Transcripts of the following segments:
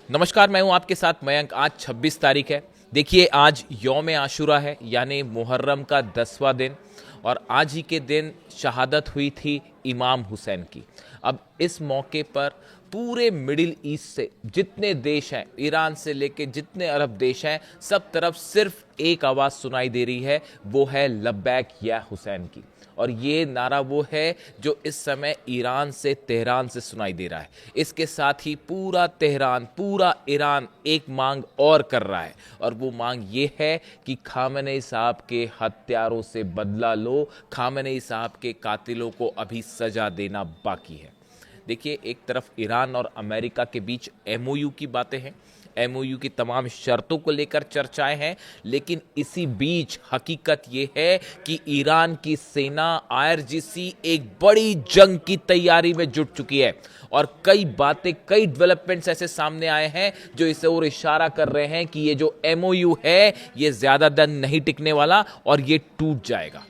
नमस्कार, मैं हूं आपके साथ मयंक। आज 26 तारीख है। देखिए, आज यौम आशुरा है, यानी मुहर्रम का 10वां दिन। और आज ही के दिन शहादत हुई थी इमाम हुसैन की। अब इस मौके पर पूरे मिडिल ईस्ट से जितने देश हैं, ईरान से लेके जितने अरब देश हैं, सब तरफ सिर्फ एक आवाज़ सुनाई दे रही है, वो है लब्बैक या हुसैन की। और ये नारा वो है जो इस समय ईरान से, तेहरान से सुनाई दे रहा है। इसके साथ ही पूरा तेहरान, पूरा ईरान एक मांग और कर रहा है, और वो मांग ये है कि खामेनेई साहब के हत्यारों से बदला लो। खामेनेई साहब के कातिलों को अभी सजा देना बाकी है। देखिए, एक तरफ ईरान और अमेरिका के बीच एमओयू की बातें हैं, एमओयू की तमाम शर्तों को लेकर चर्चाएं हैं, लेकिन इसी बीच हकीकत यह है कि ईरान की सेना आईआरजीसी एक बड़ी जंग की तैयारी में जुट चुकी है। और कई बातें, कई डेवलपमेंट्स ऐसे सामने आए हैं जो इसे और इशारा कर रहे हैं कि ये जो एमओयू है ये ज्यादा दिन नहीं टिकने वाला और ये टूट जाएगा।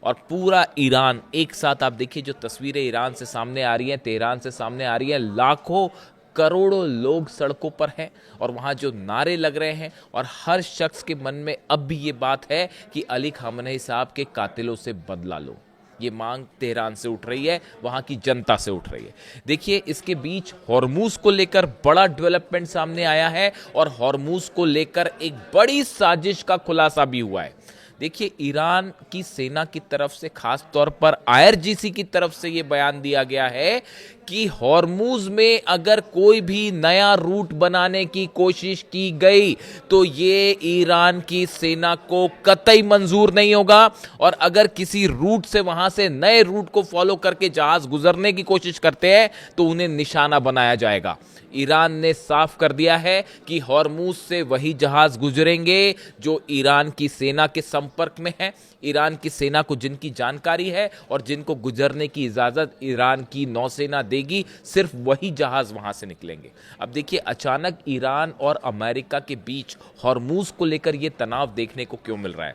और पूरा ईरान एक साथ, आप देखिए जो तस्वीरें ईरान से सामने आ रही हैं, तेहरान से सामने आ रही हैं, लाखों करोड़ों लोग सड़कों पर हैं और वहाँ जो नारे लग रहे हैं, और हर शख्स के मन में अब भी ये बात है कि अली खामनेई साहब के कातिलों से बदला लो। ये मांग तेहरान से उठ रही है, वहाँ की जनता से उठ रही है। देखिए, इसके बीच हॉर्मूज को लेकर बड़ा डेवलपमेंट सामने आया है, और हॉर्मूज को लेकर एक बड़ी साजिश का खुलासा भी हुआ है। देखिए, ईरान की सेना की तरफ से, खास तौर पर आईआरजीसी की तरफ से यह बयान दिया गया है कि हॉर्मूज में अगर कोई भी नया रूट बनाने की कोशिश की गई तो ये ईरान की सेना को कतई मंजूर नहीं होगा। और अगर किसी रूट से, वहां से नए रूट को फॉलो करके जहाज गुजरने की कोशिश करते हैं तो उन्हें निशाना बनाया जाएगा। ईरान ने साफ कर दिया है कि हॉर्मूज से वही जहाज गुजरेंगे जो ईरान की सेना के संपर्क में है, ईरान की सेना को जिनकी जानकारी है, और जिनको गुजरने की इजाजत ईरान की नौसेना देगी, सिर्फ वही जहाज वहां से निकलेंगे। अब देखिए, अचानक ईरान और अमेरिका के बीच हॉर्मूज को लेकर यह तनाव देखने को क्यों मिल रहा है।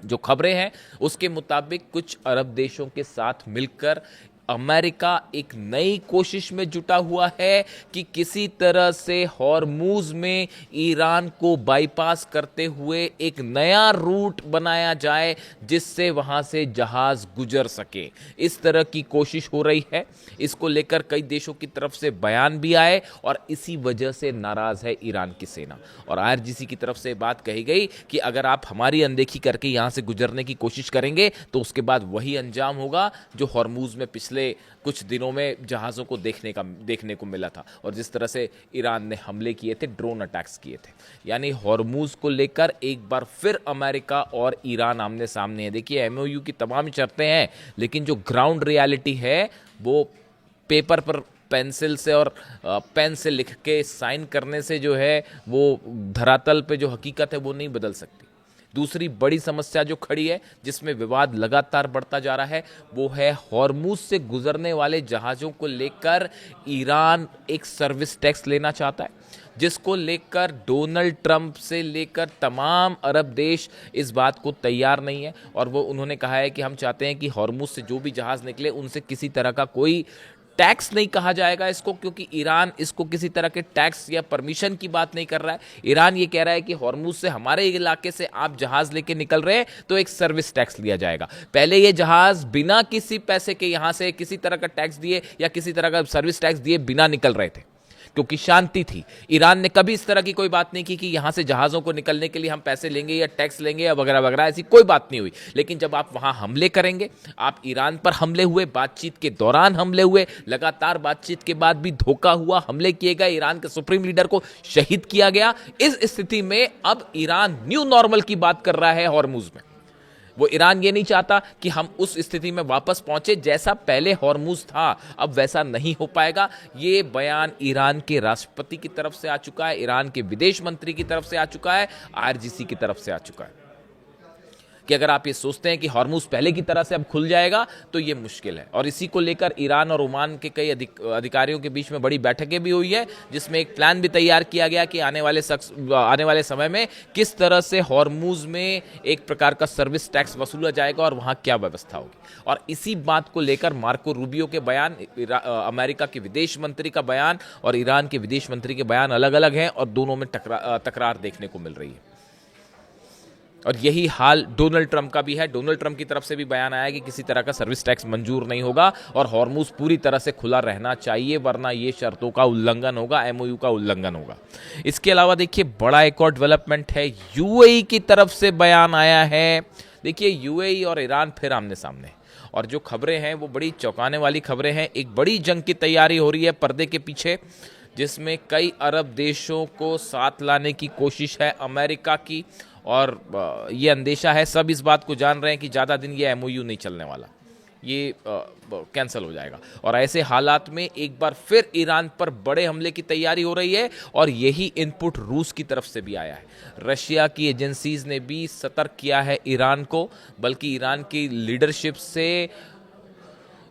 जो खबरें हैं उसके मुताबिक कुछ अरब देशों के साथ मिलकर अमेरिका एक नई कोशिश में जुटा हुआ है कि किसी तरह से हॉर्मूज में ईरान को बाईपास करते हुए एक नया रूट बनाया जाए जिससे वहां से जहाज गुजर सके। इस तरह की कोशिश हो रही है। इसको लेकर कई देशों की तरफ से बयान भी आए, और इसी वजह से नाराज है ईरान की सेना। और आईआरजीसी की तरफ से बात कही गई कि अगर आप हमारी अनदेखी करके यहां से गुजरने की कोशिश करेंगे तो उसके बाद वही अंजाम होगा जो हॉर्मूज में पिछले कुछ दिनों में जहाज़ों को देखने को मिला था, और जिस तरह से ईरान ने हमले किए थे, ड्रोन अटैक्स किए थे। यानी हॉर्मूज को लेकर एक बार फिर अमेरिका और ईरान आमने सामने है। देखिए, एमओयू की तमाम शर्तें हैं, लेकिन जो ग्राउंड रियलिटी है वो पेपर पर पेंसिल से और पेन से लिख के साइन करने से जो है, वो धरातल पे जो हकीकत है वो नहीं बदल सकती। दूसरी बड़ी समस्या जो खड़ी है, जिसमें विवाद लगातार बढ़ता जा रहा है, वो है हॉर्मूज से गुजरने वाले जहाज़ों को लेकर ईरान एक सर्विस टैक्स लेना चाहता है, जिसको लेकर डोनाल्ड ट्रंप से लेकर तमाम अरब देश इस बात को तैयार नहीं है। और वो उन्होंने कहा है कि हम चाहते हैं कि हॉर्मूज से जो भी जहाज़ निकले उनसे किसी तरह का कोई टैक्स नहीं कहा जाएगा इसको, क्योंकि ईरान इसको किसी तरह के टैक्स या परमिशन की बात नहीं कर रहा है। ईरान ये कह रहा है कि हॉर्मूज से, हमारे इलाके से आप जहाज लेके निकल रहे हैं तो एक सर्विस टैक्स लिया जाएगा। पहले ये जहाज बिना किसी पैसे के यहां से किसी तरह का टैक्स दिए या किसी तरह का सर्विस टैक्स दिए बिना निकल रहे थे, क्योंकि शांति थी। ईरान ने कभी इस तरह की कोई बात नहीं की कि यहां से जहाजों को निकलने के लिए हम पैसे लेंगे या टैक्स लेंगे या वगैरह वगैरह, ऐसी कोई बात नहीं हुई। लेकिन जब आप वहां हमले करेंगे, आप ईरान पर हमले हुए, बातचीत के दौरान हमले हुए, लगातार बातचीत के बाद भी धोखा हुआ, हमले किए गए, ईरान के सुप्रीम लीडर को शहीद किया गया। इस स्थिति में अब ईरान न्यू नॉर्मल की बात कर रहा है हॉर्मूज में। वो ईरान ये नहीं चाहता कि हम उस स्थिति में वापस पहुंचे जैसा पहले हॉर्मूज था, अब वैसा नहीं हो पाएगा। ये बयान ईरान के राष्ट्रपति की तरफ से आ चुका है, ईरान के विदेश मंत्री की तरफ से आ चुका है, आईआरजीसी की तरफ से आ चुका है। कि अगर आप ये सोचते हैं कि हॉर्मुज पहले की तरह से अब खुल जाएगा तो ये मुश्किल है। और इसी को लेकर ईरान और ओमान के कई अधिकारियों के बीच में बड़ी बैठकें भी हुई है, जिसमें एक प्लान भी तैयार किया गया कि आने वाले समय में किस तरह से हॉर्मुज में एक प्रकार का सर्विस टैक्स वसूला जाएगा और वहां क्या व्यवस्था होगी। और इसी बात को लेकर मार्को रूबियो के बयान, अमेरिका के विदेश मंत्री का बयान और ईरान के विदेश मंत्री के बयान अलग अलग हैं और दोनों में तकरार देखने को मिल रही है। और यही हाल डोनाल्ड ट्रंप का भी है। डोनाल्ड ट्रंप की तरफ से भी बयान आया कि किसी तरह का सर्विस टैक्स मंजूर नहीं होगा और हॉर्मुज पूरी तरह से खुला रहना चाहिए, वरना ये शर्तों का उल्लंघन होगा, एमओयू का उल्लंघन होगा। इसके अलावा देखिए बड़ा एक और डेवलपमेंट है, यूएई की तरफ से बयान आया है। देखिए यूएई और ईरान फिर आमने सामने, और जो खबरें हैं वो बड़ी चौंकाने वाली खबरें हैं। एक बड़ी जंग की तैयारी हो रही है पर्दे के पीछे, जिसमें कई अरब देशों को साथ लाने की कोशिश है अमेरिका की, और ये अंदेशा है, सब इस बात को जान रहे हैं कि ज़्यादा दिन ये एमओयू नहीं चलने वाला, ये कैंसिल हो जाएगा। और ऐसे हालात में एक बार फिर ईरान पर बड़े हमले की तैयारी हो रही है, और यही इनपुट रूस की तरफ से भी आया है। रशिया की एजेंसीज ने भी सतर्क किया है ईरान को, बल्कि ईरान की लीडरशिप से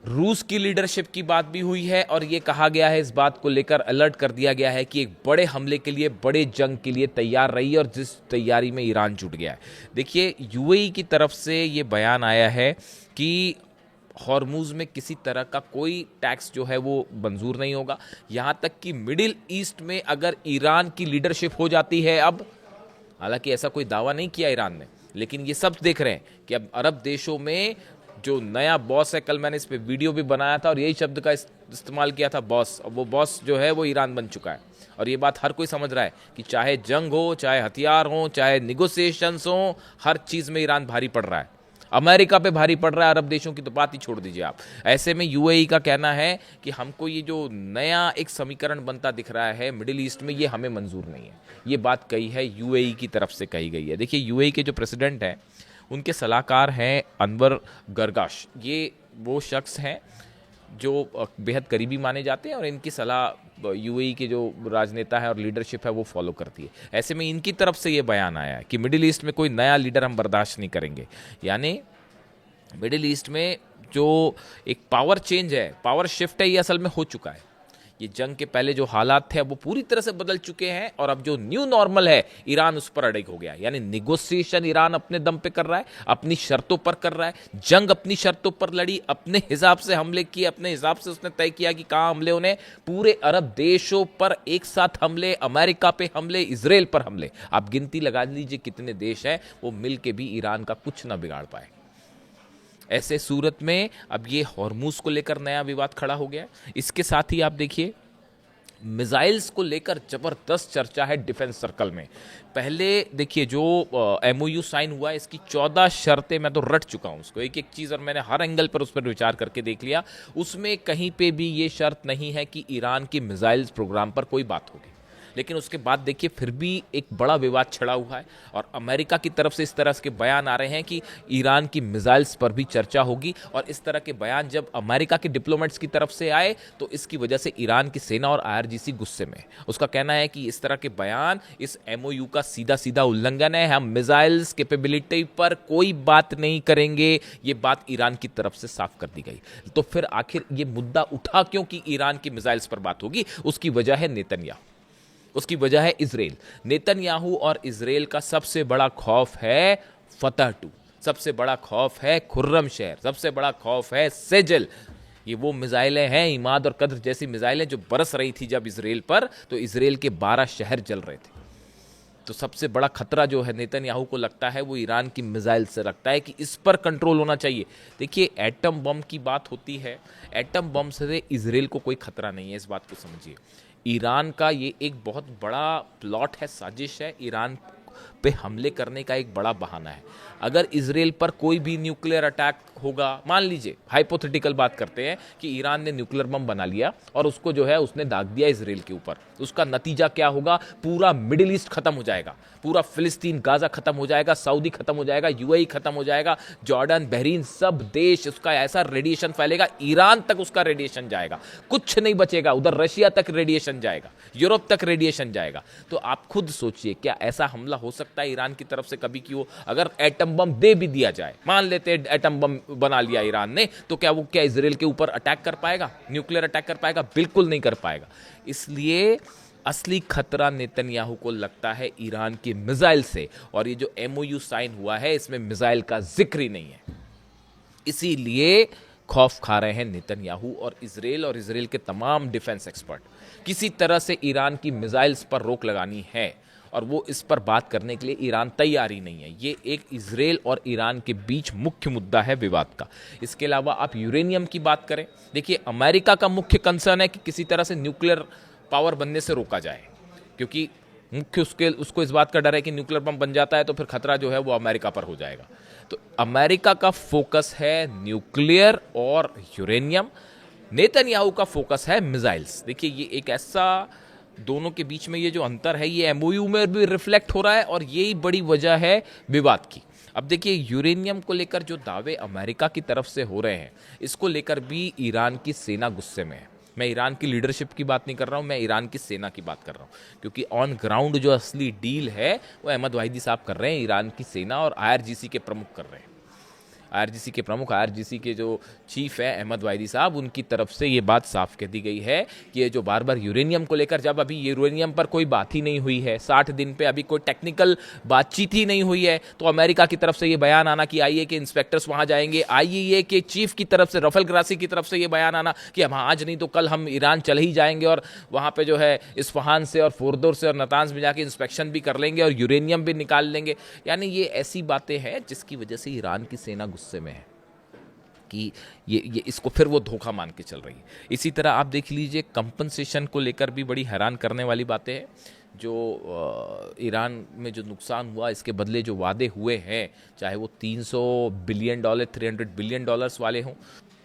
रूस की लीडरशिप की बात भी हुई है, और ये कहा गया है, इस बात को लेकर अलर्ट कर दिया गया है कि एक बड़े हमले के लिए, बड़े जंग के लिए तैयार रही है, और जिस तैयारी में ईरान जुट गया है। देखिए यूएई की तरफ से ये बयान आया है कि हॉर्मुज में किसी तरह का कोई टैक्स जो है वो मंजूर नहीं होगा। यहाँ तक कि मिडिल ईस्ट में अगर ईरान की लीडरशिप हो जाती है अब, हालांकि ऐसा कोई दावा नहीं किया ईरान ने, लेकिन ये सब देख रहे हैं कि अब अरब देशों में जो नया बॉस है, कल मैंने इस पे वीडियो भी बनाया था और यही शब्द का इस्तेमाल किया था, बॉस। अब वो बॉस जो है वो ईरान बन चुका है, और ये बात हर कोई समझ रहा है कि चाहे जंग हो, चाहे हथियार हो, चाहे निगोसिएशंस हो, हर चीज़ में ईरान भारी पड़ रहा है। अमेरिका पे भारी पड़ रहा है, अरब देशों की तो बात ही छोड़ दीजिए आप। ऐसे में यूएई का कहना है कि हमको ये जो नया एक समीकरण बनता दिख रहा है मिडिल ईस्ट में, ये हमें मंजूर नहीं है। ये बात कही है यूएई की तरफ से कही गई है। देखिए यूएई के जो प्रेसिडेंट हैं, उनके सलाहकार हैं अनवर गर्गाश। ये वो शख्स हैं जो बेहद करीबी माने जाते हैं, और इनकी सलाह यूएई के जो राजनेता है और लीडरशिप है वो फॉलो करती है। ऐसे में इनकी तरफ से ये बयान आया है कि मिडिल ईस्ट में कोई नया लीडर हम बर्दाश्त नहीं करेंगे। यानी मिडिल ईस्ट में जो एक पावर चेंज है, पावर शिफ्ट है, ये असल में हो चुका है। ये जंग के पहले जो हालात थे वो पूरी तरह से बदल चुके हैं, और अब जो न्यू नॉर्मल है ईरान उस पर अड़िग हो गया है। यानी निगोसिएशन ईरान अपने दम पे कर रहा है, अपनी शर्तों पर कर रहा है, जंग अपनी शर्तों पर लड़ी, अपने हिसाब से हमले किए, अपने हिसाब से उसने तय किया कि कहाँ हमले होने। पूरे अरब देशों पर एक साथ हमले, अमेरिका पे हमले, इजराइल पर हमले। आप गिनती लगा लीजिए कितने देश हैं, वो मिल के भी ईरान का कुछ ना बिगाड़ पाए। ऐसे सूरत में अब ये हॉर्मुज को लेकर नया विवाद खड़ा हो गया। इसके साथ ही आप देखिए मिसाइल्स को लेकर जबरदस्त चर्चा है डिफेंस सर्कल में। पहले देखिए जो एमओयू साइन हुआ, इसकी 14 शर्तें मैं तो रट चुका हूं उसको, एक एक चीज़, और मैंने हर एंगल पर उस पर विचार करके देख लिया। उसमें कहीं पे भी ये शर्त नहीं है कि ईरान की मिसाइल्स प्रोग्राम पर कोई बात होगी। लेकिन उसके बाद देखिए फिर भी एक बड़ा विवाद छिड़ा हुआ है, और अमेरिका की तरफ से इस तरह के बयान आ रहे हैं कि ईरान की मिसाइल्स पर भी चर्चा होगी। और इस तरह के बयान जब अमेरिका के डिप्लोमेट्स की तरफ से आए तो इसकी वजह से ईरान की सेना और आईआरजीसी गुस्से में। उसका कहना है कि इस तरह के बयान इस एमओयू का सीधा सीधा उल्लंघन है, हम मिसाइल्स कैपेबिलिटी पर कोई बात नहीं करेंगे। ये बात ईरान की तरफ से साफ कर दी गई। तो फिर आखिर ये मुद्दा उठा क्यों कि ईरान की मिसाइल्स पर बात होगी? उसकी वजह है नेतन्याहू, उसकी वजह है इजराइल। नेतन्याहू और इजराइल का सबसे बड़ा खौफ है फतह 2, सबसे बड़ा खौफ है खुर्रम शहर, सबसे बड़ा खौफ है सेजल। ये वो मिसाइलें हैं, इमाद और कद्र जैसी मिसाइलें जो बरस रही थी जब इजराइल पर, तो इजराइल के 12 शहर जल रहे थे। तो सबसे बड़ा खतरा जो है नेतन्याहू को लगता है वो ईरान की मिसाइल से लगता है कि इस पर कंट्रोल होना चाहिए। देखिए एटम बम की बात होती है, एटम बम से इजराइल को कोई खतरा नहीं है, इस बात को समझिए। ईरान का ये एक बहुत बड़ा प्लॉट है, साजिश है, ईरान पे हमले करने का एक बड़ा बहाना है। अगर इजराइल पर कोई भी न्यूक्लियर अटैक होगा, मान लीजिए हाइपोथेटिकल बात करते हैं कि ईरान ने न्यूक्लियर बम बना लिया और उसको जो है उसने दाग दिया इजराइल के ऊपर, उसका नतीजा क्या होगा? पूरा मिडिल ईस्ट खत्म हो जाएगा, पूरा फिलिस्तीन गाजा खत्म हो जाएगा, सऊदी खत्म हो जाएगा, यूएई खत्म हो जाएगा, जॉर्डन, बहरीन, सब देश, उसका ऐसा रेडिएशन फैलेगा, ईरान तक उसका रेडिएशन जाएगा, कुछ नहीं बचेगा, उधर रशिया तक रेडिएशन जाएगा, यूरोप तक रेडिएशन जाएगा। तो आप खुद सोचिए, क्या ऐसा हमला हो सकता है ईरान की तरफ से कभी कि वो अगर एटम बम दे भी दिया जाए, मान लेते हैं एटम बम बना लिया ईरान ने, तो क्या इजराइल के ऊपर अटैक कर पाएगा, न्यूक्लियर अटैक कर पाएगा? बिल्कुल नहीं कर पाएगा। इसलिए असली खतरा नेतन्याहू को लगता है ईरान की मिसाइल से, और ये जो एमओयू साइन हुआ है इसमें मिसाइल का जिक्र ही नहीं है। इसीलिए खौफ खा रहे हैं नेतन्याहू और इजराइल के तमाम डिफेंस एक्सपर्ट। किसी तरह से ईरान की मिसाइल्स पर रोक लगानी है, और वो इस पर बात करने के लिए ईरान तैयार ही नहीं है। ये एक इजराइल और ईरान के बीच मुख्य मुद्दा है विवाद का। इसके अलावा आप यूरेनियम की बात करें, देखिए अमेरिका का मुख्य कंसर्न है कि किसी तरह से न्यूक्लियर पावर बनने से रोका जाए, क्योंकि मुख्य उसको इस बात का डर है कि न्यूक्लियर बम बन जाता है तो फिर खतरा जो है वो अमेरिका पर हो जाएगा। तो अमेरिका का फोकस है न्यूक्लियर और यूरेनियम, नेतन्याहू का फोकस है मिसाइल्स। देखिए ये एक ऐसा, दोनों के बीच में ये जो अंतर है ये एमओयू में भी रिफ्लेक्ट हो रहा है, और यही बड़ी वजह है विवाद की। अब देखिए यूरेनियम को लेकर जो दावे अमेरिका की तरफ से हो रहे हैं, इसको लेकर भी ईरान की सेना गुस्से में है। मैं ईरान की लीडरशिप की बात नहीं कर रहा हूं, मैं ईरान की सेना की बात कर रहा हूं, क्योंकि ऑन ग्राउंड जो असली डील है वो अहमद वाहिदी साहब कर रहे हैं, ईरान की सेना और आईआरजीसी के प्रमुख कर रहे हैं। आईआरजीसी के प्रमुख, आईआरजीसी के जो चीफ है अहमद वाहिदी साहब, उनकी तरफ से ये बात साफ कह दी गई है कि ये जो बार बार यूरेनियम को लेकर, जब अभी यूरेनियम पर कोई बात ही नहीं हुई है, 60 दिन पे अभी कोई टेक्निकल बातचीत ही नहीं हुई है, तो अमेरिका की तरफ से ये बयान आना कि आईए के इंस्पेक्टर्स वहां जाएंगे, आईईए के चीफ की तरफ से रफल ग्रासी की तरफ से ये बयान आना कि हम आज नहीं तो कल हम ईरान चले ही जाएंगे और वहां पे जो है इस्फहान से और फोरदोर से और नतांज में जाके इंस्पेक्शन भी कर लेंगे और यूरेनियम भी निकाल लेंगे, यानी ये ऐसी बातें हैं जिसकी वजह से ईरान की सेना गुस्से में है कि ये इसको फिर वो धोखा मान के चल रही है। इसी तरह आप देख लीजिए कंपनसेशन को लेकर भी बड़ी हैरान करने वाली बातें हैं। जो ईरान में जो नुकसान हुआ, इसके बदले जो वादे हुए हैं, चाहे वो 300 बिलियन डॉलर, 300 बिलियन डॉलर्स वाले हों,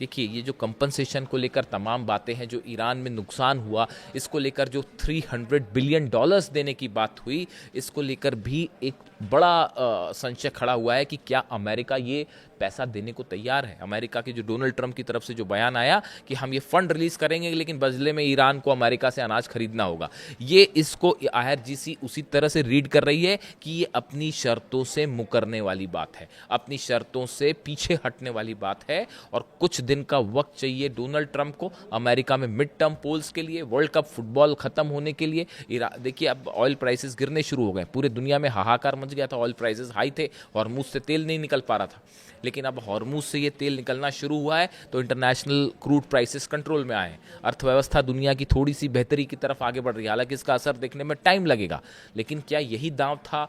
देखिए ये जो कंपनसेशन को लेकर तमाम बातें हैं, जो ईरान में नुकसान हुआ इसको लेकर जो 300 बिलियन डॉलर्स देने की बात हुई, इसको लेकर भी एक बड़ा संशय खड़ा हुआ है कि क्या अमेरिका ये पैसा देने को तैयार है। अमेरिका के जो डोनाल्ड ट्रंप की तरफ से जो बयान आया कि हम ये फंड रिलीज करेंगे लेकिन बदले में ईरान को अमेरिका से अनाज खरीदना होगा, ये इसको आईआरजीसी उसी तरह से रीड कर रही है कि ये अपनी शर्तों से मुकरने वाली बात है, अपनी शर्तों से पीछे हटने वाली बात है, और कुछ दिन का वक्त चाहिए डोनाल्ड ट्रंप को अमेरिका में मिड टर्म पोल्स के लिए, वर्ल्ड कप फुटबॉल खत्म होने के लिए। देखिए अब ऑयल प्राइसेस गिरने शुरू हो गए, पूरे दुनिया में हाहाकार मच गया था, ऑयल प्राइसेस हाई थे, हॉर्मूज से तेल नहीं निकल पा रहा था, लेकिन अब हॉर्मूज से ये तेल निकलना शुरू हुआ है तो इंटरनेशनल क्रूड प्राइसेस कंट्रोल में आए हैं, अर्थव्यवस्था दुनिया की थोड़ी सी बेहतरी की तरफ आगे बढ़ रही है। हालांकि इसका असर देखने में टाइम लगेगा, लेकिन क्या यही दांव था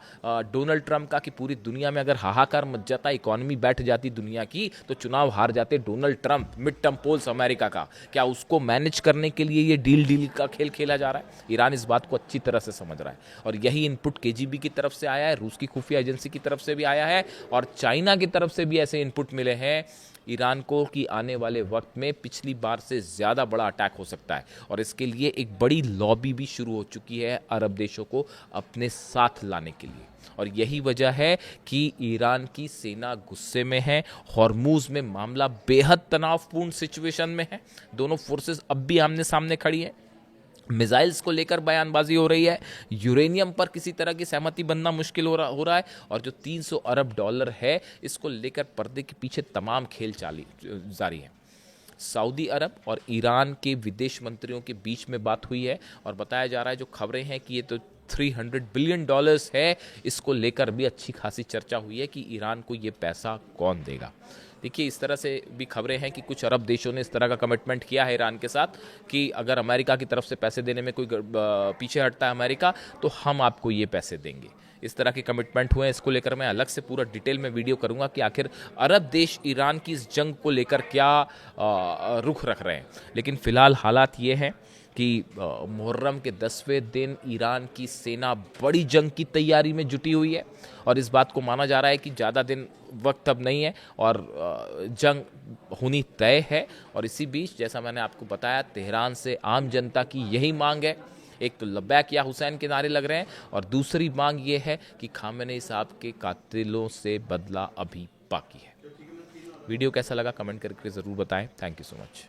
डोनाल्ड ट्रंप का कि पूरी दुनिया में अगर हाहाकार मच जाता, इकोनॉमी बैठ जाती दुनिया की, तो चुनाव हार जाते Donald Trump, mid term polls America का? क्या उसको मैनेज करने के लिए ये डील का खेल खेला जा रहा है? ईरान इस बात को अच्छी तरह से समझ रहा है, और यही इनपुट केजीबी की तरफ से आया है, रूस की खुफिया एजेंसी की तरफ से भी आया है, और चाइना की तरफ से भी ऐसे इनपुट मिले हैं ईरान को कि आने वाले वक्त में पिछली बार से ज़्यादा बड़ा अटैक हो सकता है, और इसके लिए एक बड़ी लॉबी भी शुरू हो चुकी है अरब देशों को अपने साथ लाने के लिए। और यही वजह है कि ईरान की सेना गुस्से में है, हॉर्मूज में मामला बेहद तनावपूर्ण सिचुएशन में है, दोनों फोर्सेस अब भी आमने सामने खड़ी हैं, मिसाइल्स को लेकर बयानबाजी हो रही है, यूरेनियम पर किसी तरह की सहमति बनना मुश्किल हो रहा है, और जो 300 अरब डॉलर है इसको लेकर पर्दे के पीछे तमाम खेल जारी है। सऊदी अरब और ईरान के विदेश मंत्रियों के बीच में बात हुई है, और बताया जा रहा है, जो खबरें हैं कि ये तो 300 बिलियन डॉलर्स है, इसको लेकर भी अच्छी खासी चर्चा हुई है कि ईरान को ये पैसा कौन देगा। देखिए इस तरह से भी खबरें हैं कि कुछ अरब देशों ने इस तरह का कमिटमेंट किया है ईरान के साथ कि अगर अमेरिका की तरफ से पैसे देने में कोई पीछे हटता है अमेरिका, तो हम आपको ये पैसे देंगे। इस तरह के कमिटमेंट हुए हैं। इसको लेकर मैं अलग से पूरा डिटेल में वीडियो करूंगा कि आखिर अरब देश ईरान की इस जंग को लेकर क्या रुख रख रहे हैं। लेकिन फिलहाल हालात ये हैं कि मुहर्रम के 10वें दिन ईरान की सेना बड़ी जंग की तैयारी में जुटी हुई है और इस बात को माना जा रहा है कि ज़्यादा दिन वक्त अब नहीं है और जंग होनी तय है। और इसी बीच जैसा मैंने आपको बताया, तेहरान से आम जनता की यही मांग है, एक तो लब्बैक या हुसैन के नारे लग रहे हैं और दूसरी मांग ये है कि खामेनेई साहब के कातिलों से बदला अभी बाकी है। वीडियो कैसा लगा कमेंट करके ज़रूर बताएं। Thank you so much.